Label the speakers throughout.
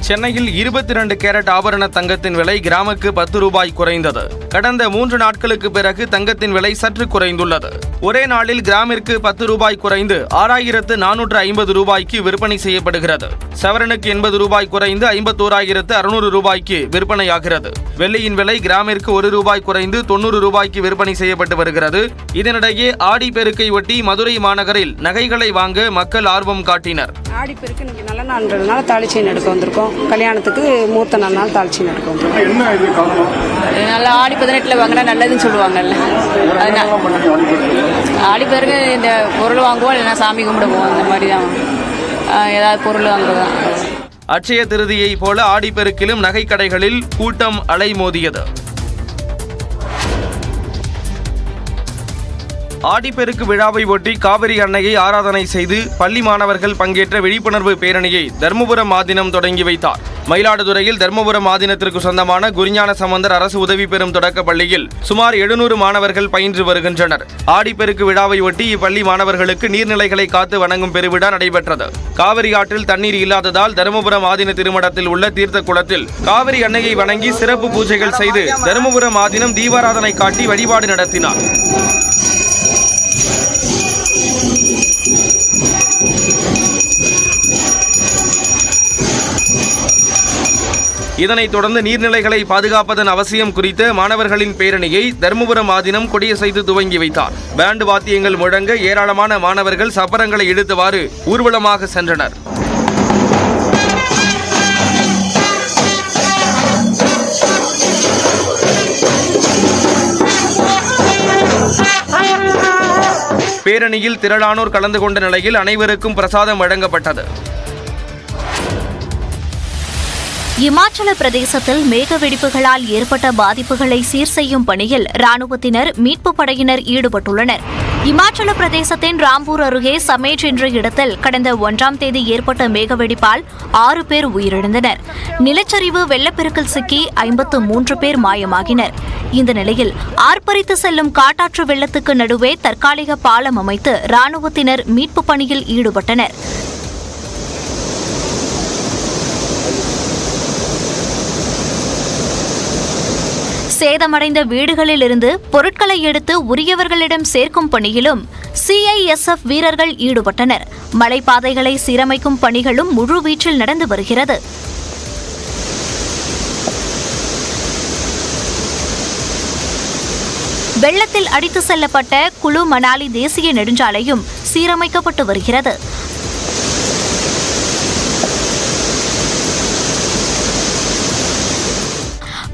Speaker 1: சென்னையில் 22 கேரட் ஆபரண தங்கத்தின் விலை கிராமுக்கு 10 ரூபாய் குறைந்தது. கடந்த 3 நாட்களுக்கு பிறகு தங்கத்தின் விலை சற்று குறைந்துள்ளது. ஒரே நாளில் கிராமிற்கு 10 ரூபாய் குறைந்து 6450 ரூபாய்க்கு விற்பனை செய்யப்படுகிறது. சவரனுக்கு 80 ரூபாய் குறைந்து 51600 ரூபாய்க்கு விற்பனையாகிறது. வெள்ளியின் விலை கிராமிற்கு 1 ரூபாய் குறைந்து 90 ரூபாய்க்கு விற்பனை செய்யப்பட்டு வருகிறது. இதனிடையே ஆடி பெருக்கை ஒட்டி மதுரை மாநகரில் நகைகளை வாங்க மக்கள் ஆர்வம் காட்டினர்.
Speaker 2: ஆடி பெருக்கு இன்னைக்கு நல்ல நாள்ன்றதுனால தாலி செயின் எடுக்க வந்திருக்கோம். கல்யாணத்துக்கு மூத்த நாள் தாலி செயின் எடுக்க வந்திருக்கோம்.
Speaker 3: நல்லா ஆடி 18 வாங்கினா நல்லதுன்னு சொல்லுவாங்கல்ல. ஆடி பெருக்கு இந்த பொருள் வாங்குவோம், இல்லைன்னா சாமி கும்பிடுவோம். அந்த மாதிரி தான் ஏதாவது பொருள் வாங்குறதுதான்.
Speaker 1: அட்சய திருதியை போல ஆடிப்பெருக்கிலும் நகைக்கடைகளில் கூட்டம் அலைமோதியது. ஆடிப்பெருக்கு விழாவை ஒட்டி காவிரி அன்னையை ஆராதனை செய்து பள்ளி மாணவர்கள் பங்கேற்ற விழிப்புணர்வு பேரணியை தர்மபுரம் ஆதீனம் தொடங்கி வைத்தார். மயிலாடுதுறையில் தர்மபுரம் ஆதீனத்திற்கு சொந்தமான குருஞான சம்பந்தர் அரசு உதவி பெறும் தொடக்க பள்ளியில் சுமார் 700 மாணவர்கள் பயின்று வருகின்றனர். ஆடிப்பெருக்கு விழாவை ஒட்டி இப்பள்ளி மாணவர்களுக்கு நீர்நிலைகளை காத்து வணங்கும் பெருவிழா நடைபெற்றது. காவிரி ஆற்றில் தண்ணீர் இல்லாததால் தர்மபுரம் ஆதீன திருமடத்தில் உள்ள தீர்த்த குளத்தில் காவிரி அன்னையை வணங்கி சிறப்பு பூஜைகள் செய்து தர்மபுரம் ஆதீனம் தீபாராதனை காட்டி வழிபாடு நடத்தினார். இதனைத் தொடர்ந்து நீர்நிலைகளை பாதுகாப்பதன் அவசியம் குறித்த மாணவர்களின் பேரணியை தர்மபுரம் ஆதீனம் கொடியசைத்து துவங்கி வைத்தார். பேண்டு வாத்தியங்கள் முழங்க ஏராளமான மாணவர்கள் சப்பரங்களை இழுத்தவாறு ஊர்வலமாக சென்றனர். பேரணியில் திரளானோர் கலந்து கொண்ட நிலையில் அனைவருக்கும் பிரசாதம் வழங்கப்பட்டது.
Speaker 4: இமாச்சல பிரதேசத்தில் மேக வெடிப்புகளால் ஏற்பட்ட பாதிப்புகளை சீர் செய்யும் பணியில் ராணுவத்தினர் மீட்புப் படையினர் ஈடுபட்டுள்ளனர். இமாச்சல பிரதேசத்தின் ராம்பூர் அருகே சமேட் என்ற இடத்தில் கடந்த 1ஆம் தேதி ஏற்பட்ட மேகவெடிப்பால் 6 பேர் உயிரிழந்தனர். நிலச்சரிவு வெள்ளப்பெருக்கில் சிக்கி 53 பேர் மாயமாகினர். இந்த நிலையில் ஆர்ப்பரித்து செல்லும் காட்டாற்று வெள்ளத்துக்கு நடுவே தற்காலிக பாலம் அமைத்து ராணுவத்தினர் மீட்புப் பணியில் ஈடுபட்டனர். சேதமடைந்த வீடுகளிலிருந்து பொருட்களை எடுத்து உரியவர்களிடம் சேர்க்கும் பணியிலும் CISF வீரர்கள் ஈடுபட்டனர். மலைப்பாதைகளை சீரமைக்கும் பணிகளும் முழுவீச்சில் நடந்து வருகிறது. வெள்ளத்தில் அடித்து செல்லப்பட்ட குலு மணாலி தேசிய நெடுஞ்சாலையும் சீரமைக்கப்பட்டு வருகிறது.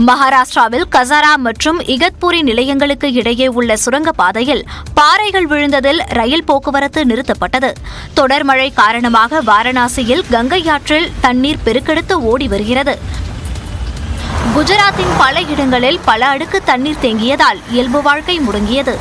Speaker 4: மகாராஷ்டிராவில் கசாரா மற்றும் இகத்பூரி நிலையங்களுக்கு இடையே உள்ள சுரங்கப்பாதையில் பாறைகள் விழுந்ததில் ரயில் போக்குவரத்து நிறுத்தப்பட்டது. தொடர் மழை காரணமாக வாரணாசியில் கங்கை ஆற்றில் தண்ணீர் பெருக்கெடுத்து ஓடி வருகிறது. குஜராத்தின் பல இடங்களில் பல அடுக்கு தண்ணீர் தேங்கியதால் இயல்பு வாழ்க்கை முடங்கியது.